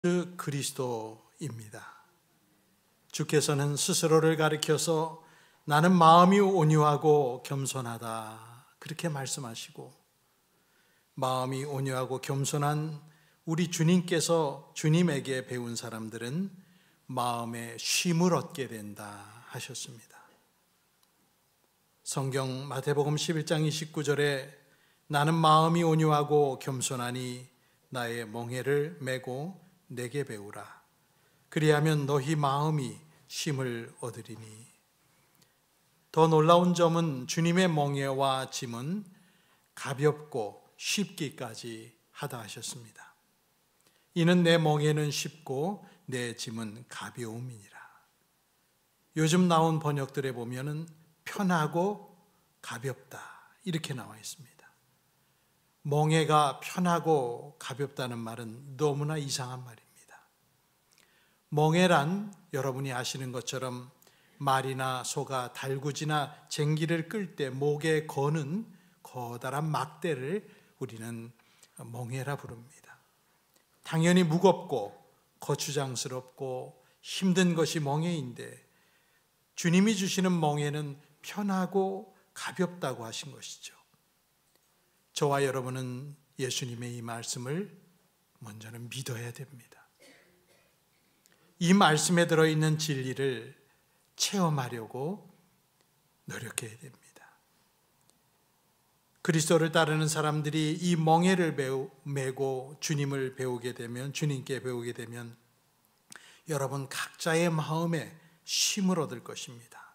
그리스도입니다. 주께서는 스스로를 가리켜서 나는 마음이 온유하고 겸손하다 그렇게 말씀하시고, 마음이 온유하고 겸손한 우리 주님께서 주님에게 배운 사람들은 마음에 쉼을 얻게 된다 하셨습니다. 성경 마태복음 11장 29절에 나는 마음이 온유하고 겸손하니 나의 멍에를 메고 내게 배우라. 그리하면 너희 마음이 쉼을 얻으리니. 더 놀라운 점은 주님의 멍에와 짐은 가볍고 쉽기까지 하다 하셨습니다. 이는 내 멍에는 쉽고 내 짐은 가벼움이니라. 요즘 나온 번역들에 보면은 편하고 가볍다 이렇게 나와 있습니다. 멍에가 편하고 가볍다는 말은 너무나 이상한 말입니다. 멍에란 여러분이 아시는 것처럼 말이나 소가 달구지나 쟁기를 끌 때 목에 거는 커다란 막대를 우리는 멍에라 부릅니다. 당연히 무겁고 거추장스럽고 힘든 것이 멍에인데, 주님이 주시는 멍에는 편하고 가볍다고 하신 것이죠. 저와 여러분은 예수님의 이 말씀을 먼저는 믿어야 됩니다. 이 말씀에 들어있는 진리를 체험하려고 노력해야 됩니다. 그리스도를 따르는 사람들이 이 멍에를 메고 주님을 배우게 되면, 주님께 배우게 되면 여러분 각자의 마음에 쉼을 얻을 것입니다.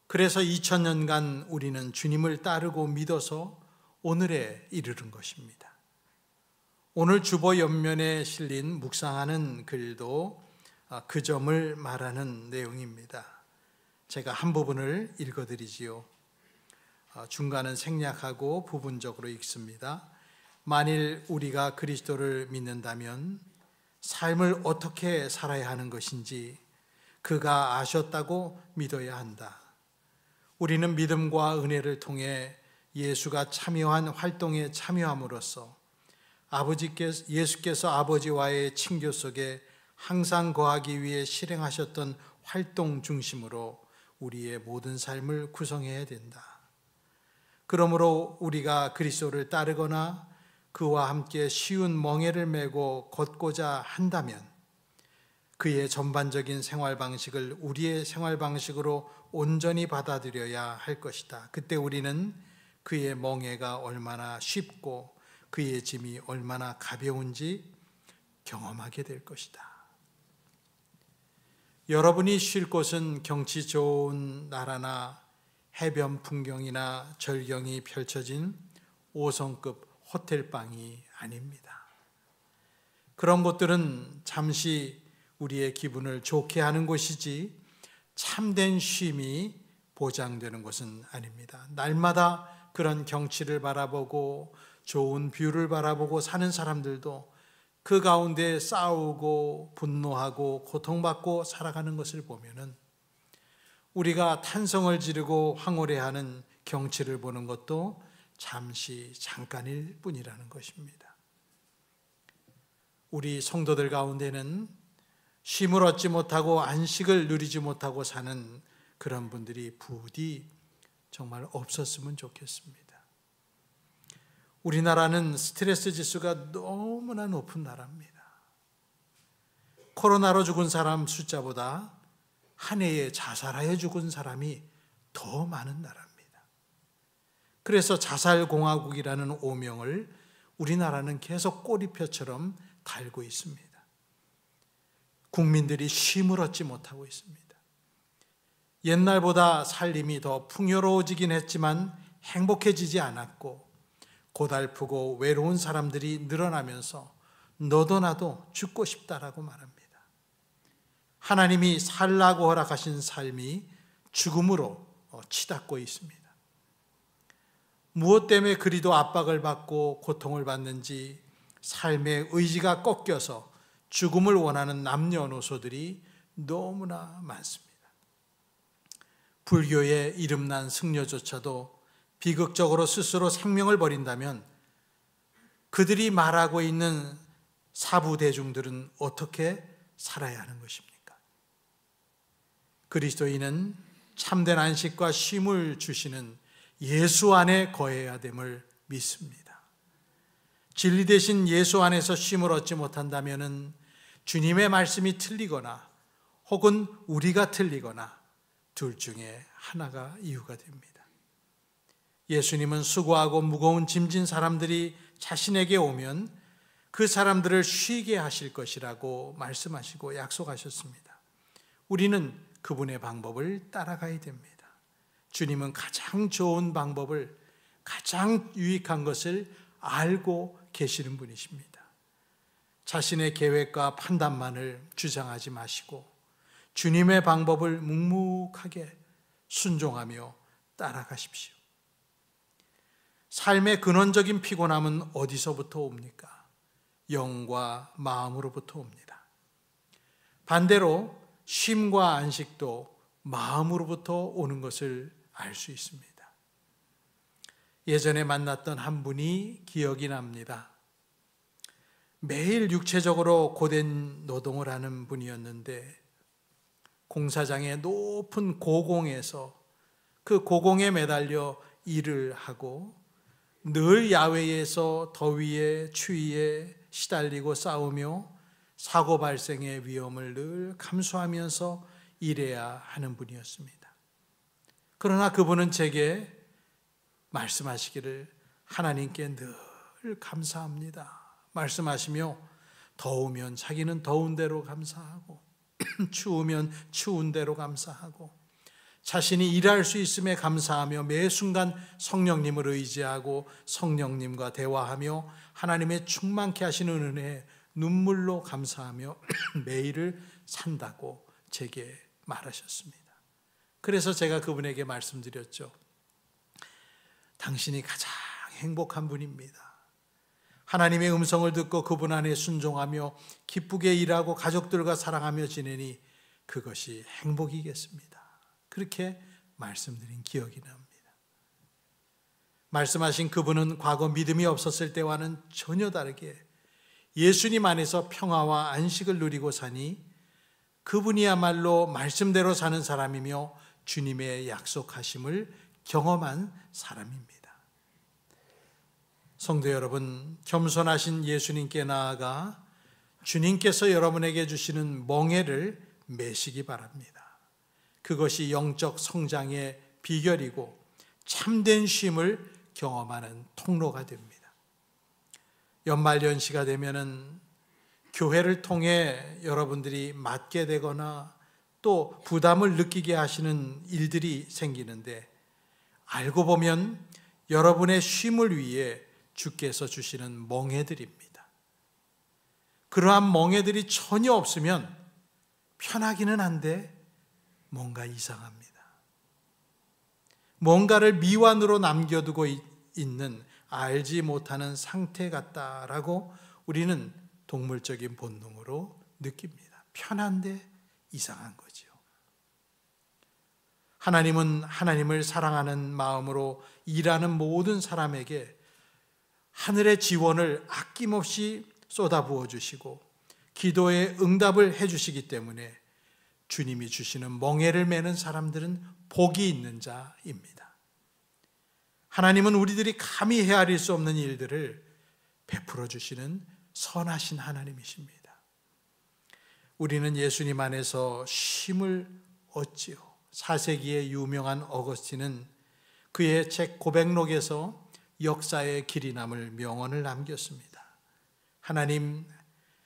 그래서 2000년간 우리는 주님을 따르고 믿어서 오늘에 이르는 것입니다. 오늘 주보 옆면에 실린 묵상하는 글도 그 점을 말하는 내용입니다. 제가 한 부분을 읽어드리지요. 중간은 생략하고 부분적으로 읽습니다. 만일 우리가 그리스도를 믿는다면 삶을 어떻게 살아야 하는 것인지 그가 아셨다고 믿어야 한다. 우리는 믿음과 은혜를 통해 예수가 참여한 활동에 참여함으로써 예수께서 아버지와의 친교 속에 항상 거하기 위해 실행하셨던 활동 중심으로 우리의 모든 삶을 구성해야 된다. 그러므로 우리가 그리스도를 따르거나 그와 함께 쉬운 멍에를 메고 걷고자 한다면 그의 전반적인 생활 방식을 우리의 생활 방식으로 온전히 받아들여야 할 것이다. 그때 우리는 그의 멍에가 얼마나 쉽고 그의 짐이 얼마나 가벼운지 경험하게 될 것이다. 여러분이 쉴 곳은 경치 좋은 나라나 해변 풍경이나 절경이 펼쳐진 5성급 호텔방이 아닙니다. 그런 곳들은 잠시 우리의 기분을 좋게 하는 곳이지 참된 쉼이 보장되는 곳은 아닙니다. 날마다 그런 경치를 바라보고 좋은 뷰를 바라보고 사는 사람들도 그 가운데 싸우고 분노하고 고통받고 살아가는 것을 보면은 우리가 탄성을 지르고 황홀해하는 경치를 보는 것도 잠깐일 뿐이라는 것입니다. 우리 성도들 가운데는 쉼을 얻지 못하고 안식을 누리지 못하고 사는 그런 분들이 부디 정말 없었으면 좋겠습니다. 우리나라는 스트레스 지수가 너무나 높은 나라입니다. 코로나로 죽은 사람 숫자보다 한 해에 자살하여 죽은 사람이 더 많은 나라입니다. 그래서 자살공화국이라는 오명을 우리나라는 계속 꼬리표처럼 달고 있습니다. 국민들이 쉼을 얻지 못하고 있습니다. 옛날보다 살림이 더 풍요로워지긴 했지만 행복해지지 않았고, 고달프고 외로운 사람들이 늘어나면서 너도 나도 죽고 싶다라고 말합니다. 하나님이 살라고 허락하신 삶이 죽음으로 치닫고 있습니다. 무엇 때문에 그리도 압박을 받고 고통을 받는지 삶의 의지가 꺾여서 죽음을 원하는 남녀노소들이 너무나 많습니다. 불교의 이름난 승려조차도 비극적으로 스스로 생명을 버린다면 그들이 말하고 있는 사부 대중들은 어떻게 살아야 하는 것입니까? 그리스도인은 참된 안식과 쉼을 주시는 예수 안에 거해야 됨을 믿습니다. 진리 대신 예수 안에서 쉼을 얻지 못한다면 주님의 말씀이 틀리거나 혹은 우리가 틀리거나 둘 중에 하나가 이유가 됩니다. 예수님은 수고하고 무거운 짐진 사람들이 자신에게 오면 그 사람들을 쉬게 하실 것이라고 말씀하시고 약속하셨습니다. 우리는 그분의 방법을 따라가야 됩니다. 주님은 가장 좋은 방법을, 가장 유익한 것을 알고 계시는 분이십니다. 자신의 계획과 판단만을 주장하지 마시고 주님의 방법을 묵묵하게 순종하며 따라가십시오. 삶의 근원적인 피곤함은 어디서부터 옵니까? 영과 마음으로부터 옵니다. 반대로 쉼과 안식도 마음으로부터 오는 것을 알 수 있습니다. 예전에 만났던 한 분이 기억이 납니다. 매일 육체적으로 고된 노동을 하는 분이었는데 공사장의 높은 고공에서 그 고공에 매달려 일을 하고 늘 야외에서 더위에 추위에 시달리고 싸우며 사고 발생의 위험을 늘 감수하면서 일해야 하는 분이었습니다. 그러나 그분은 제게 말씀하시기를 하나님께 늘 감사합니다 말씀하시며 더우면 자기는 더운 대로 감사하고 추우면 추운 대로 감사하고 자신이 일할 수 있음에 감사하며 매 순간 성령님을 의지하고 성령님과 대화하며 하나님의 충만케 하시는 은혜에 눈물로 감사하며 매일을 산다고 제게 말하셨습니다. 그래서 제가 그분에게 말씀드렸죠. 당신이 가장 행복한 분입니다. 하나님의 음성을 듣고 그분 안에 순종하며 기쁘게 일하고 가족들과 사랑하며 지내니 그것이 행복이겠습니다. 그렇게 말씀드린 기억이 납니다. 말씀하신 그분은 과거 믿음이 없었을 때와는 전혀 다르게 예수님 안에서 평화와 안식을 누리고 사니 그분이야말로 말씀대로 사는 사람이며 주님의 약속하심을 경험한 사람입니다. 성도 여러분, 겸손하신 예수님께 나아가 주님께서 여러분에게 주시는 멍에를 메시기 바랍니다. 그것이 영적 성장의 비결이고 참된 쉼을 경험하는 통로가 됩니다. 연말연시가 되면은 교회를 통해 여러분들이 맡게 되거나 또 부담을 느끼게 하시는 일들이 생기는데 알고 보면 여러분의 쉼을 위해 주께서 주시는 멍에들입니다. 그러한 멍에들이 전혀 없으면 편하기는 한데 뭔가 이상합니다. 뭔가를 미완으로 남겨두고 있는 알지 못하는 상태 같다라고 우리는 동물적인 본능으로 느낍니다. 편한데 이상한 거죠. 하나님은 하나님을 사랑하는 마음으로 일하는 모든 사람에게 하늘의 지원을 아낌없이 쏟아부어 주시고 기도에 응답을 해 주시기 때문에 주님이 주시는 멍에를 매는 사람들은 복이 있는 자입니다. 하나님은 우리들이 감히 헤아릴 수 없는 일들을 베풀어 주시는 선하신 하나님이십니다. 우리는 예수님 안에서 쉼을 얻지요. 4세기의 유명한 어거스틴은 그의 책 고백록에서 역사의 길이 남을 명언을 남겼습니다.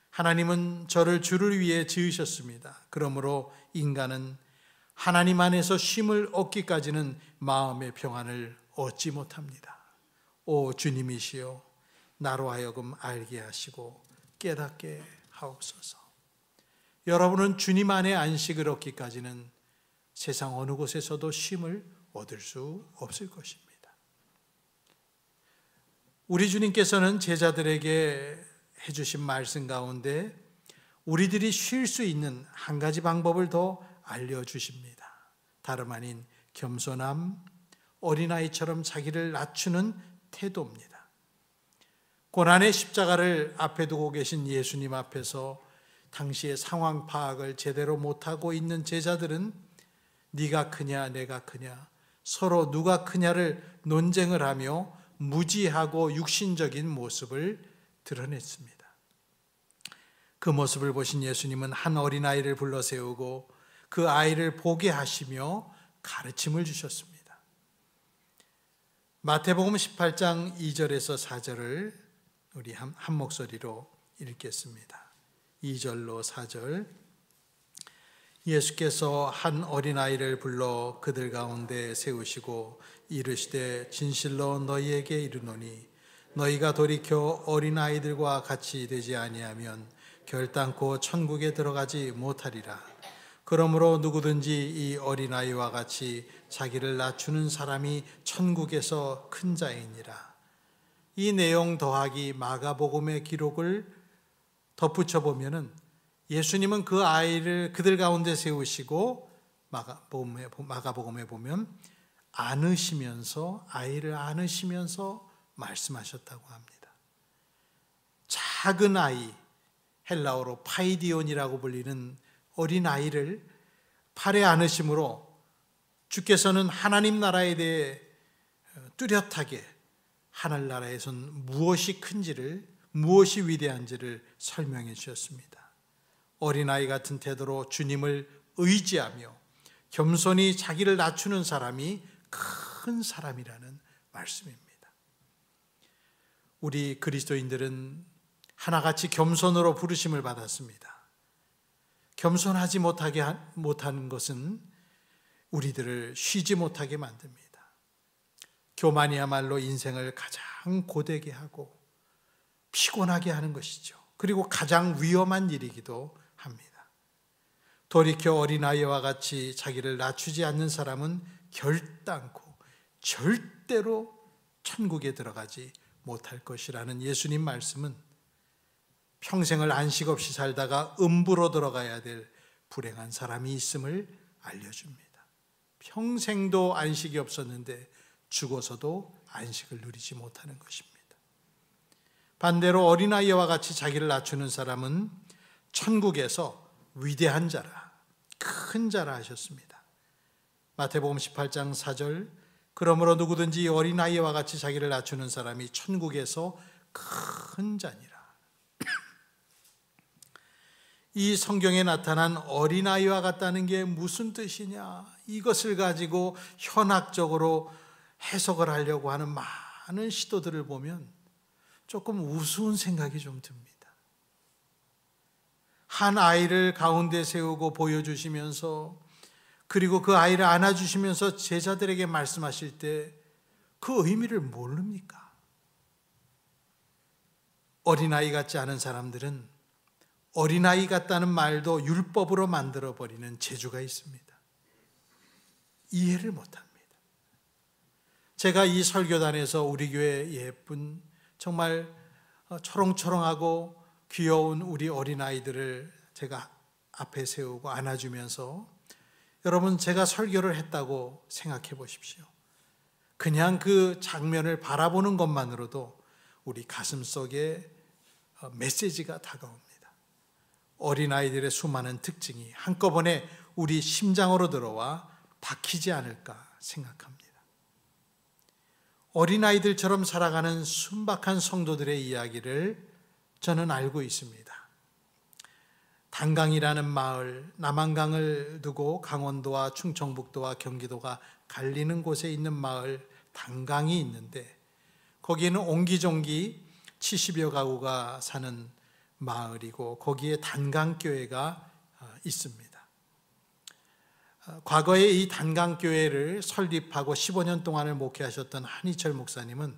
하나님은 저를 주를 위해 지으셨습니다. 그러므로 인간은 하나님 안에서 쉼을 얻기까지는 마음의 평안을 얻지 못합니다. 오 주님이시여, 나로 하여금 알게 하시고 깨닫게 하옵소서. 여러분은 주님 안에 안식을 얻기까지는 세상 어느 곳에서도 쉼을 얻을 수 없을 것입니다. 우리 주님께서는 제자들에게 해주신 말씀 가운데 우리들이 쉴 수 있는 한 가지 방법을 더 알려주십니다. 다름 아닌 겸손함, 어린아이처럼 자기를 낮추는 태도입니다. 고난의 십자가를 앞에 두고 계신 예수님 앞에서 당시의 상황 파악을 제대로 못하고 있는 제자들은 네가 크냐 내가 크냐 서로 누가 크냐를 논쟁을 하며 무지하고 육신적인 모습을 드러냈습니다. 그 모습을 보신 예수님은 한 어린아이를 불러 세우고 그 아이를 보게 하시며 가르침을 주셨습니다. 마태복음 18장 2절에서 4절을 우리 한 목소리로 읽겠습니다. 2절로 4절. 예수께서 한 어린아이를 불러 그들 가운데 세우시고 이르시되 진실로 너희에게 이르노니 너희가 돌이켜 어린아이들과 같이 되지 아니하면 결단코 천국에 들어가지 못하리라. 그러므로 누구든지 이 어린아이와 같이 자기를 낮추는 사람이 천국에서 큰 자이니라. 이 내용 더하기 마가복음의 기록을 덧붙여 보면은 예수님은 그 아이를 그들 가운데 세우시고 마가복음에 보면 아이를 안으시면서 말씀하셨다고 합니다. 작은 아이, 헬라어로 파이디온이라고 불리는 어린아이를 팔에 안으심으로 주께서는 하나님 나라에 대해 뚜렷하게 하늘나라에선 무엇이 큰지를, 무엇이 위대한지를 설명해 주셨습니다. 어린아이 같은 태도로 주님을 의지하며 겸손히 자기를 낮추는 사람이 큰 사람이라는 말씀입니다. 우리 그리스도인들은 하나같이 겸손으로 부르심을 받았습니다. 겸손하지 못하는 것은 우리들을 쉬지 못하게 만듭니다. 교만이야말로 인생을 가장 고되게 하고 피곤하게 하는 것이죠. 그리고 가장 위험한 일이기도 합니다. 돌이켜 어린아이와 같이 자기를 낮추지 않는 사람은 결단코 절대로 천국에 들어가지 못할 것이라는 예수님 말씀은 평생을 안식 없이 살다가 음부로 들어가야 될 불행한 사람이 있음을 알려줍니다. 평생도 안식이 없었는데 죽어서도 안식을 누리지 못하는 것입니다. 반대로 어린아이와 같이 자기를 낮추는 사람은 천국에서 위대한 자라, 큰 자라 하셨습니다. 마태복음 18장 4절. 그러므로 누구든지 어린아이와 같이 자기를 낮추는 사람이 천국에서 큰 자니라. 이 성경에 나타난 어린아이와 같다는 게 무슨 뜻이냐? 이것을 가지고 현학적으로 해석을 하려고 하는 많은 시도들을 보면 조금 우스운 생각이 좀 듭니다. 한 아이를 가운데 세우고 보여주시면서 그리고 그 아이를 안아주시면서 제자들에게 말씀하실 때 그 의미를 모릅니까? 어린아이 같지 않은 사람들은 어린아이 같다는 말도 율법으로 만들어버리는 재주가 있습니다. 이해를 못합니다. 제가 이 설교단에서 우리 교회 예쁜 정말 초롱초롱하고 귀여운 우리 어린아이들을 제가 앞에 세우고 안아주면서 여러분 제가 설교를 했다고 생각해 보십시오. 그냥 그 장면을 바라보는 것만으로도 우리 가슴 속에 메시지가 다가옵니다. 어린아이들의 수많은 특징이 한꺼번에 우리 심장으로 들어와 박히지 않을까 생각합니다. 어린아이들처럼 살아가는 순박한 성도들의 이야기를 저는 알고 있습니다. 단강이라는 마을, 남한강을 두고 강원도와 충청북도와 경기도가 갈리는 곳에 있는 마을 단강이 있는데 거기에는 옹기종기 70여 가구가 사는 마을이고 거기에 단강교회가 있습니다. 과거에 이 단강교회를 설립하고 15년 동안을 목회하셨던 한희철 목사님은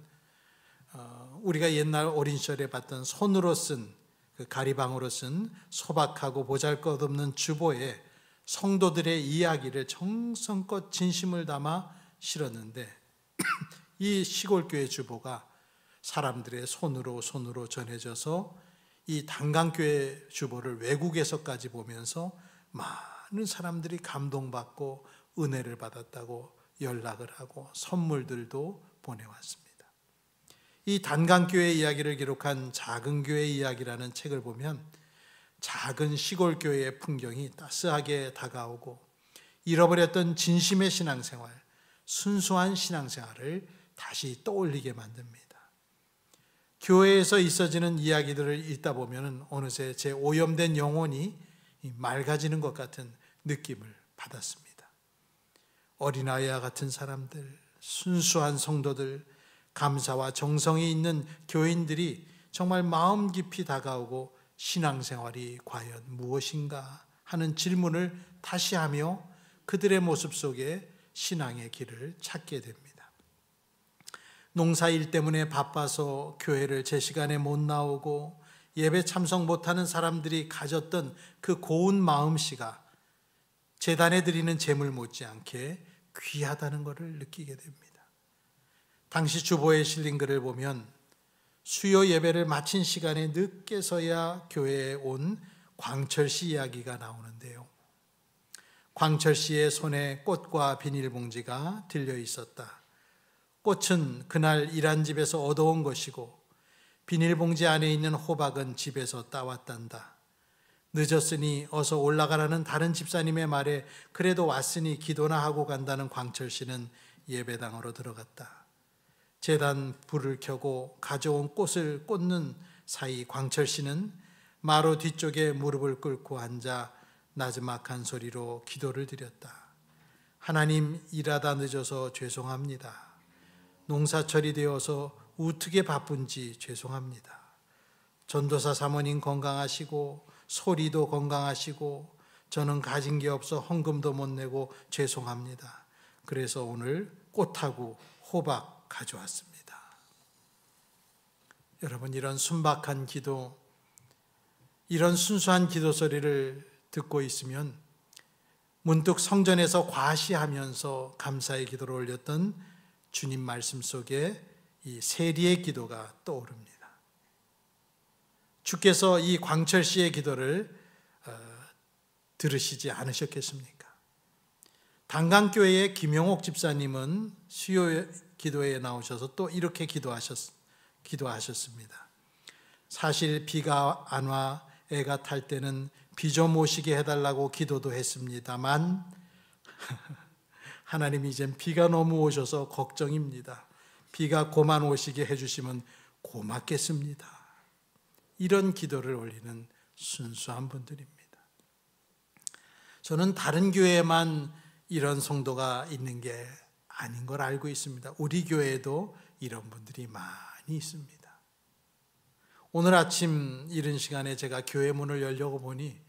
우리가 옛날 어린 시절에 봤던 손으로 쓴 그 가리방으로 쓴 소박하고 보잘것없는 주보에 성도들의 이야기를 정성껏 진심을 담아 실었는데 이 시골교회 주보가 사람들의 손으로 전해져서 이 단강교회 주보를 외국에서까지 보면서 많은 사람들이 감동받고 은혜를 받았다고 연락을 하고 선물들도 보내왔습니다. 이 단강교회 이야기를 기록한 작은 교회 이야기라는 책을 보면 작은 시골 교회의 풍경이 따스하게 다가오고 잃어버렸던 진심의 신앙생활, 순수한 신앙생활을 다시 떠올리게 만듭니다. 교회에서 있어지는 이야기들을 읽다 보면 어느새 제 오염된 영혼이 맑아지는 것 같은 느낌을 받았습니다. 어린아이와 같은 사람들, 순수한 성도들, 감사와 정성이 있는 교인들이 정말 마음 깊이 다가오고 신앙생활이 과연 무엇인가 하는 질문을 다시 하며 그들의 모습 속에 신앙의 길을 찾게 됩니다. 농사일 때문에 바빠서 교회를 제 시간에 못 나오고 예배 참석 못하는 사람들이 가졌던 그 고운 마음씨가 제단에 드리는 제물 못지않게 귀하다는 것을 느끼게 됩니다. 당시 주보에 실린 글을 보면 수요 예배를 마친 시간에 늦게서야 교회에 온 광철 씨 이야기가 나오는데요. 광철 씨의 손에 꽃과 비닐봉지가 들려 있었다. 꽃은 그날 일한 집에서 얻어온 것이고 비닐봉지 안에 있는 호박은 집에서 따왔단다. 늦었으니 어서 올라가라는 다른 집사님의 말에 그래도 왔으니 기도나 하고 간다는 광철 씨는 예배당으로 들어갔다. 제단 불을 켜고 가져온 꽃을 꽂는 사이 광철 씨는 마루 뒤쪽에 무릎을 꿇고 앉아 나지막한 소리로 기도를 드렸다. 하나님, 일하다 늦어서 죄송합니다. 농사철이 되어서 우트게 바쁜지 죄송합니다. 전도사 사모님 건강하시고 소리도 건강하시고 저는 가진 게 없어 헌금도 못 내고 죄송합니다. 그래서 오늘 꽃하고 호박 가져왔습니다. 여러분, 이런 순박한 기도, 이런 순수한 기도 소리를 듣고 있으면 문득 성전에서 과시하면서 감사의 기도를 올렸던 주님 말씀 속에 이 세리의 기도가 떠오릅니다. 주께서 이 광철 씨의 기도를 들으시지 않으셨겠습니까? 단강교회의 김용옥 집사님은 수요 기도에 나오셔서 또 이렇게 기도하셨습니다. 사실 비가 안 와 애가 탈 때는 비 좀 오시게 해달라고 기도도 했습니다만 하나님, 이젠 비가 너무 오셔서 걱정입니다. 비가 그만 오시게 해주시면 고맙겠습니다. 이런 기도를 올리는 순수한 분들입니다. 저는 다른 교회에만 이런 성도가 있는 게 아닌 걸 알고 있습니다. 우리 교회에도 이런 분들이 많이 있습니다. 오늘 아침 이른 시간에 제가 교회 문을 열려고 보니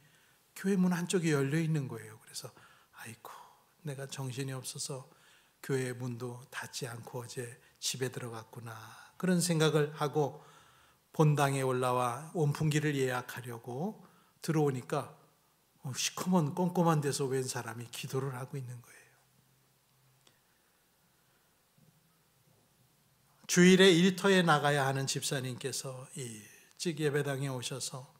교회 문 한쪽이 열려 있는 거예요. 그래서 아이고, 내가 정신이 없어서 교회 문도 닫지 않고 어제 집에 들어갔구나, 그런 생각을 하고 본당에 올라와 원풍기를 예약하려고 들어오니까 시커먼 꼼꼼한 데서 웬 사람이 기도를 하고 있는 거예요. 주일에 일터에 나가야 하는 집사님께서 일찍 예배당에 오셔서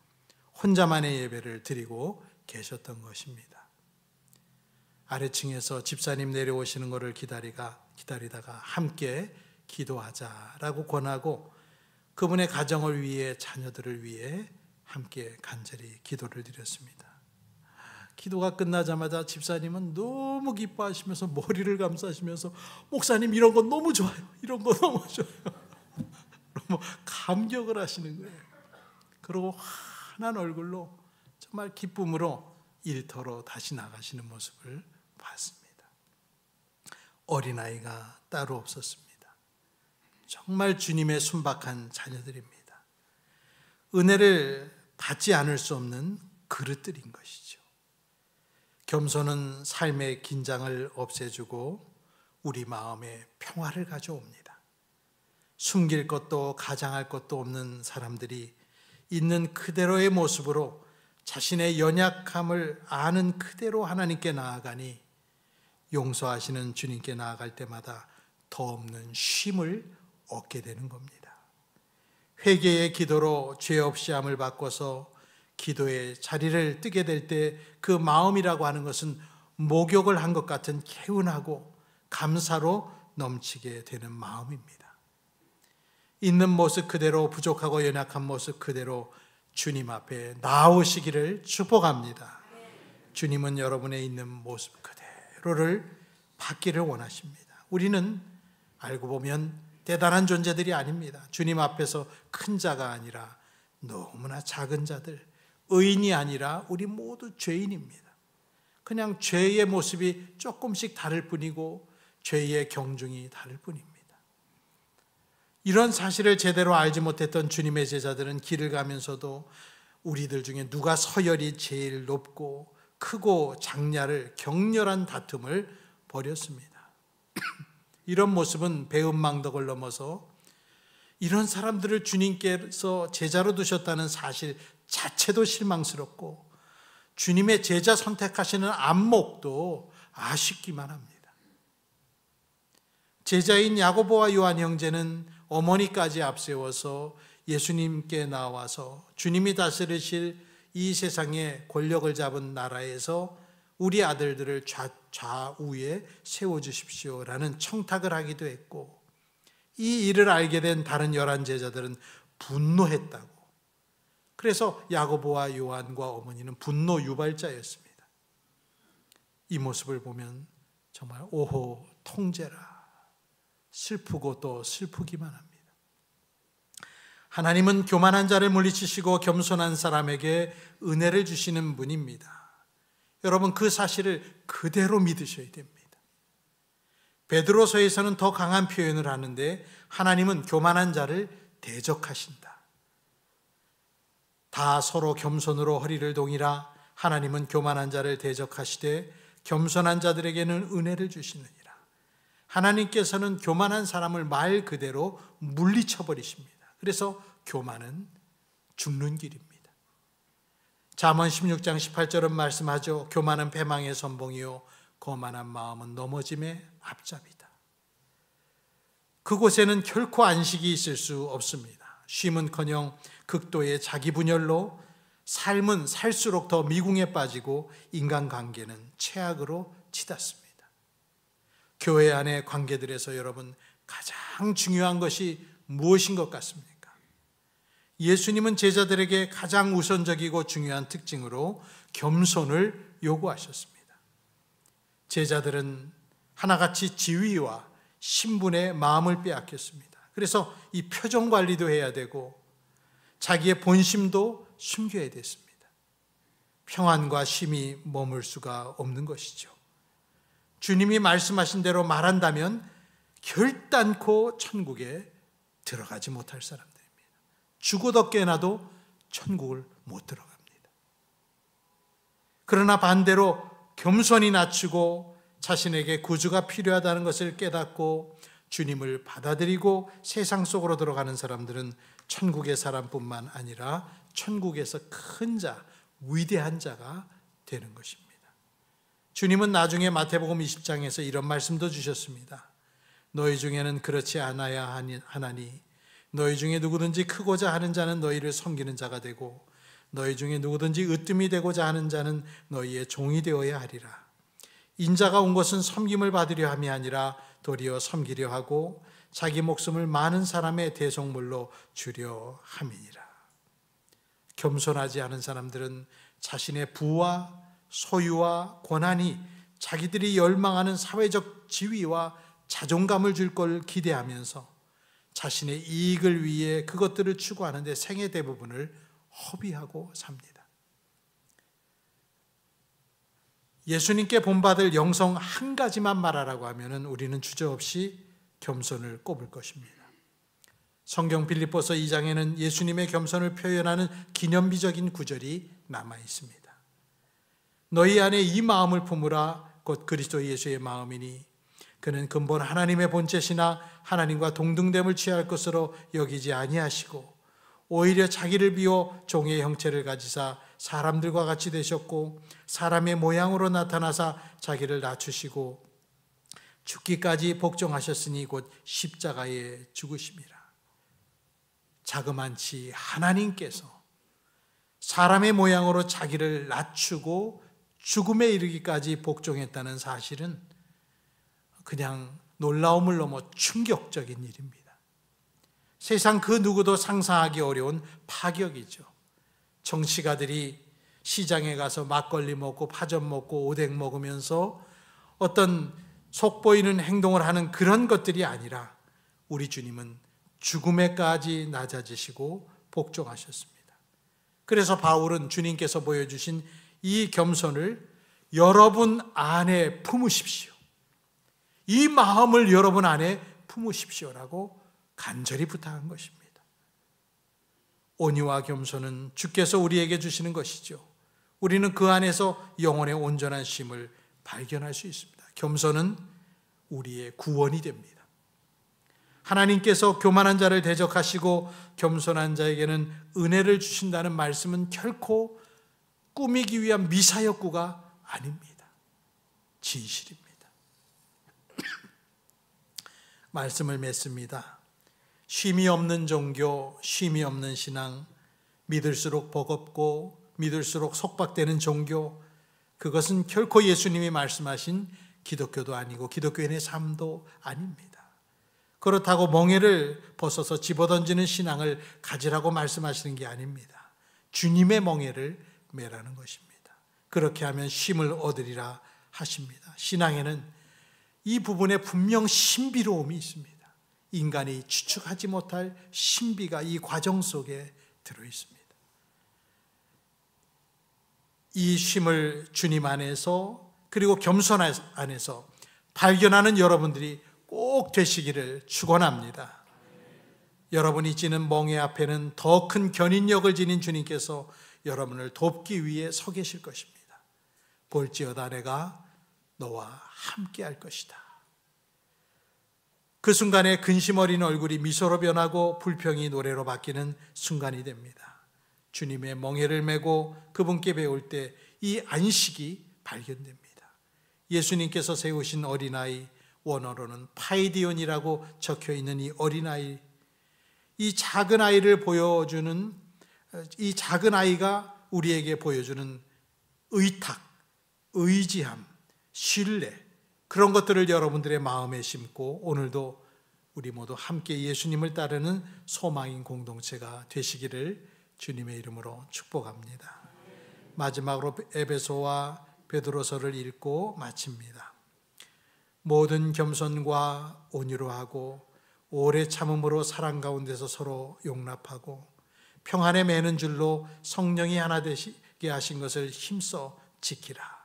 혼자만의 예배를 드리고 계셨던 것입니다. 아래층에서 집사님 내려오시는 것을 기다리다가 함께 기도하자라고 권하고 그분의 가정을 위해, 자녀들을 위해 함께 간절히 기도를 드렸습니다. 기도가 끝나자마자 집사님은 너무 기뻐하시면서 머리를 감싸시면서 목사님, 이런 건 너무 좋아요. 이런 거 너무 좋아요. 너무 감격을 하시는 거예요. 그리고 환한 얼굴로 정말 기쁨으로 일터로 다시 나가시는 모습을 봤습니다. 어린아이가 따로 없었습니다. 정말 주님의 순박한 자녀들입니다. 은혜를 받지 않을 수 없는 그릇들인 것이죠. 겸손은 삶의 긴장을 없애주고 우리 마음에 평화를 가져옵니다. 숨길 것도 가장할 것도 없는 사람들이 있는 그대로의 모습으로 자신의 연약함을 아는 그대로 하나님께 나아가니 용서하시는 주님께 나아갈 때마다 더 없는 쉼을 얻게 되는 겁니다. 회개의 기도로 죄 없이 함을 바꿔서 기도의 자리를 뜨게 될 때 그 마음이라고 하는 것은 목욕을 한 것 같은 개운하고 감사로 넘치게 되는 마음입니다. 있는 모습 그대로, 부족하고 연약한 모습 그대로 주님 앞에 나오시기를 축복합니다. 주님은 여러분의 있는 모습 그대로를 받기를 원하십니다. 우리는 알고 보면 대단한 존재들이 아닙니다. 주님 앞에서 큰 자가 아니라 너무나 작은 자들, 의인이 아니라 우리 모두 죄인입니다. 그냥 죄의 모습이 조금씩 다를 뿐이고 죄의 경중이 다를 뿐입니다. 이런 사실을 제대로 알지 못했던 주님의 제자들은 길을 가면서도 우리들 중에 누가 서열이 제일 높고 크고 작냐를 격렬한 다툼을 벌였습니다. 이런 모습은 배은망덕을 넘어서 이런 사람들을 주님께서 제자로 두셨다는 사실 자체도 실망스럽고 주님의 제자 선택하시는 안목도 아쉽기만 합니다. 제자인 야고보와 요한 형제는 어머니까지 앞세워서 예수님께 나와서 주님이 다스리실 이 세상의 권력을 잡은 나라에서 우리 아들들을 좌우에 세워주십시오라는 청탁을 하기도 했고, 이 일을 알게 된 다른 11 제자들은 분노했다고. 그래서 야고보와 요한과 어머니는 분노 유발자였습니다. 이 모습을 보면 정말 오호 통제라, 슬프고 또 슬프기만 합니다. 하나님은 교만한 자를 물리치시고 겸손한 사람에게 은혜를 주시는 분입니다. 여러분, 그 사실을 그대로 믿으셔야 됩니다. 베드로서에서는 더 강한 표현을 하는데, 하나님은 교만한 자를 대적하신다. 다 서로 겸손으로 허리를 동이라. 하나님은 교만한 자를 대적하시되 겸손한 자들에게는 은혜를 주시느니라. 하나님께서는 교만한 사람을 말 그대로 물리쳐버리십니다. 그래서 교만은 죽는 길입니다. 잠언 16장 18절은 말씀하죠. 교만은 패망의 선봉이요 거만한 마음은 넘어짐의 앞잡이다. 그곳에는 결코 안식이 있을 수 없습니다. 쉼은커녕 극도의 자기 분열로 삶은 살수록 더 미궁에 빠지고 인간관계는 최악으로 치닫습니다. 교회 안의 관계들에서 여러분, 가장 중요한 것이 무엇인 것 같습니까? 예수님은 제자들에게 가장 우선적이고 중요한 특징으로 겸손을 요구하셨습니다. 제자들은 하나같이 지위와 신분의 마음을 빼앗겼습니다. 그래서 이 표정 관리도 해야 되고 자기의 본심도 숨겨야 됐습니다. 평안과 쉼이 머물 수가 없는 것이죠. 주님이 말씀하신 대로 말한다면 결단코 천국에 들어가지 못할 사람들입니다. 죽어도 깨나도 천국을 못 들어갑니다. 그러나 반대로 겸손히 낮추고 자신에게 구주가 필요하다는 것을 깨닫고 주님을 받아들이고 세상 속으로 들어가는 사람들은 천국의 사람뿐만 아니라 천국에서 큰 자, 위대한 자가 되는 것입니다. 주님은 나중에 마태복음 20장에서 이런 말씀도 주셨습니다. 너희 중에는 그렇지 않아야 하나니 너희 중에 누구든지 크고자 하는 자는 너희를 섬기는 자가 되고 너희 중에 누구든지 으뜸이 되고자 하는 자는 너희의 종이 되어야 하리라. 인자가 온 것은 섬김을 받으려 함이 아니라 도리어 섬기려 하고 자기 목숨을 많은 사람의 대속물로 주려 함이니라. 겸손하지 않은 사람들은 자신의 부와 소유와 권한이 자기들이 열망하는 사회적 지위와 자존감을 줄 걸 기대하면서 자신의 이익을 위해 그것들을 추구하는데 생애 대부분을 허비하고 삽니다. 예수님께 본받을 영성 한 가지만 말하라고 하면 우리는 주저없이 겸손을 꼽을 것입니다. 성경 빌립보서 2장에는 예수님의 겸손을 표현하는 기념비적인 구절이 남아 있습니다. 너희 안에 이 마음을 품으라 곧 그리스도 예수의 마음이니 그는 근본 하나님의 본체시나 하나님과 동등됨을 취할 것으로 여기지 아니하시고 오히려 자기를 비워 종의 형체를 가지사 사람들과 같이 되셨고 사람의 모양으로 나타나사 자기를 낮추시고 죽기까지 복종하셨으니 곧 십자가에 죽으심이라. 자그만치 하나님께서 사람의 모양으로 자기를 낮추고 죽음에 이르기까지 복종했다는 사실은 그냥 놀라움을 넘어 충격적인 일입니다. 세상 그 누구도 상상하기 어려운 파격이죠. 정치가들이 시장에 가서 막걸리 먹고 파전 먹고 오뎅 먹으면서 어떤 속보이는 행동을 하는 그런 것들이 아니라 우리 주님은 죽음에까지 낮아지시고 복종하셨습니다. 그래서 바울은 주님께서 보여주신 이 겸손을 여러분 안에 품으십시오. 이 마음을 여러분 안에 품으십시오라고 간절히 부탁한 것입니다. 온유와 겸손은 주께서 우리에게 주시는 것이죠. 우리는 그 안에서 영혼의 온전한 쉼을 발견할 수 있습니다. 겸손은 우리의 구원이 됩니다. 하나님께서 교만한 자를 대적하시고 겸손한 자에게는 은혜를 주신다는 말씀은 결코 꾸미기 위한 미사역구가 아닙니다. 진실입니다. 말씀을 맺습니다. 쉼이 없는 종교, 쉼이 없는 신앙, 믿을수록 버겁고 믿을수록 속박되는 종교, 그것은 결코 예수님이 말씀하신 기독교도 아니고 기독교인의 삶도 아닙니다. 그렇다고 멍에를 벗어서 집어던지는 신앙을 가지라고 말씀하시는 게 아닙니다. 주님의 멍에를 매라는 것입니다. 그렇게 하면 쉼을 얻으리라 하십니다. 신앙에는 이 부분에 분명 신비로움이 있습니다. 인간이 추측하지 못할 신비가 이 과정 속에 들어있습니다. 이 쉼을 주님 안에서 그리고 겸손 안에서 발견하는 여러분들이 꼭 되시기를 축원합니다. 여러분이 지는 멍에 앞에는 더 큰 견인력을 지닌 주님께서 여러분을 돕기 위해 서 계실 것입니다. 볼지어다 내가 너와 함께 할 것이다. 그 순간에 근심 어린 얼굴이 미소로 변하고 불평이 노래로 바뀌는 순간이 됩니다. 주님의 멍에를 메고 그분께 배울 때 이 안식이 발견됩니다. 예수님께서 세우신 어린아이, 원어로는 파이디온이라고 적혀있는 이 어린아이, 이 작은 아이를 보여주는, 이 작은 아이가 우리에게 보여주는 의탁, 의지함, 신뢰, 그런 것들을 여러분들의 마음에 심고 오늘도 우리 모두 함께 예수님을 따르는 소망인 공동체가 되시기를 주님의 이름으로 축복합니다. 마지막으로 에베소와 베드로서를 읽고 마칩니다. 모든 겸손과 온유로 하고 오래 참음으로 사랑 가운데서 서로 용납하고 평안에 매는 줄로 성령이 하나 되시게 하신 것을 힘써 지키라.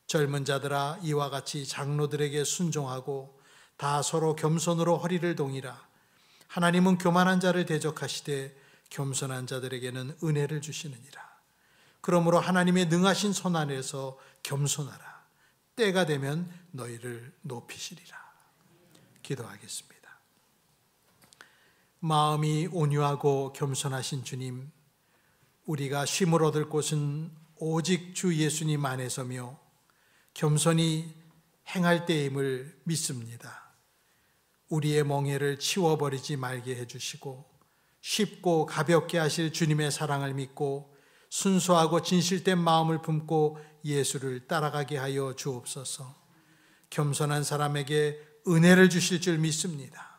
젊은 자들아 이와 같이 장로들에게 순종하고 다 서로 겸손으로 허리를 동이라. 하나님은 교만한 자를 대적하시되 겸손한 자들에게는 은혜를 주시느니라. 그러므로 하나님의 능하신 손 안에서 겸손하라. 때가 되면 너희를 높이시리라. 기도하겠습니다. 마음이 온유하고 겸손하신 주님, 우리가 쉼을 얻을 곳은 오직 주 예수님 안에서며 겸손히 행할 때임을 믿습니다. 우리의 멍에를 치워버리지 말게 해주시고 쉽고 가볍게 하실 주님의 사랑을 믿고 순수하고 진실된 마음을 품고 예수를 따라가게 하여 주옵소서. 겸손한 사람에게 은혜를 주실 줄 믿습니다.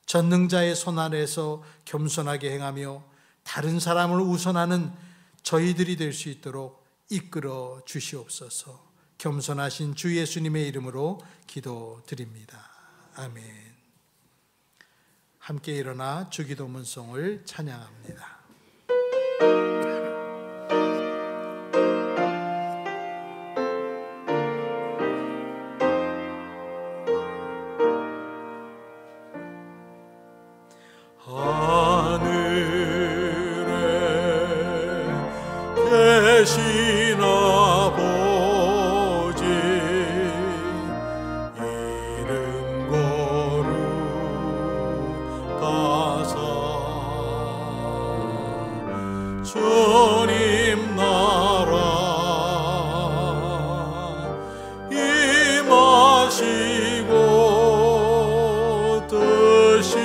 전능자의 손 아래서 겸손하게 행하며 다른 사람을 우선하는 저희들이 될 수 있도록 이끌어 주시옵소서. 겸손하신 주 예수님의 이름으로 기도드립니다. 아멘. 함께 일어나 주기도문송을 찬양합니다. 계신 아버지 이름 거룩하사 주님 나라 임하시고 뜻이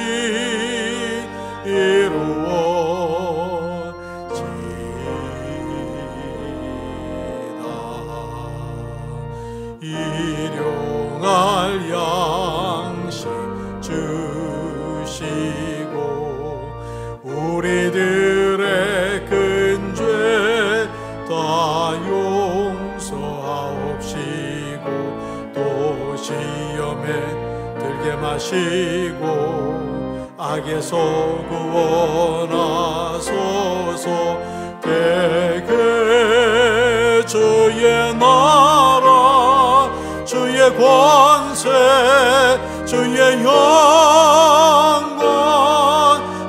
일용할 양식 주시고 용서하옵시고 또 시험에 들게 마시고 악에서 구원하소서. 대개 주의 나라 주의 권세 주의 영광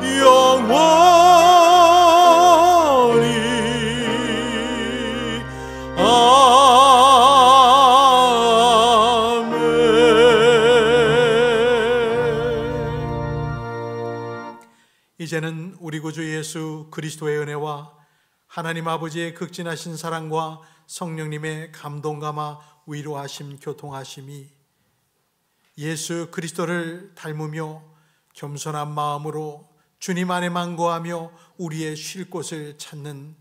영원히 아멘. 이제는 우리 구주 예수 그리스도의 은혜와 하나님 아버지의 극진하신 사랑과 성령님의 감동감화 위로하심 교통하심이 예수 그리스도를 닮으며 겸손한 마음으로 주님 안에만 거하며 우리의 쉴 곳을 찾는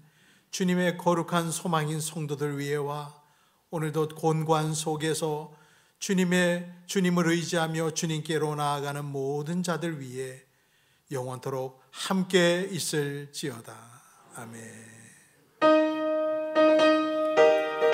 주님의 거룩한 소망인 성도들 위에와 오늘도 곤고한 속에서 주님을 의지하며 주님께로 나아가는 모든 자들 위에 영원토록 함께 있을지어다. 아멘.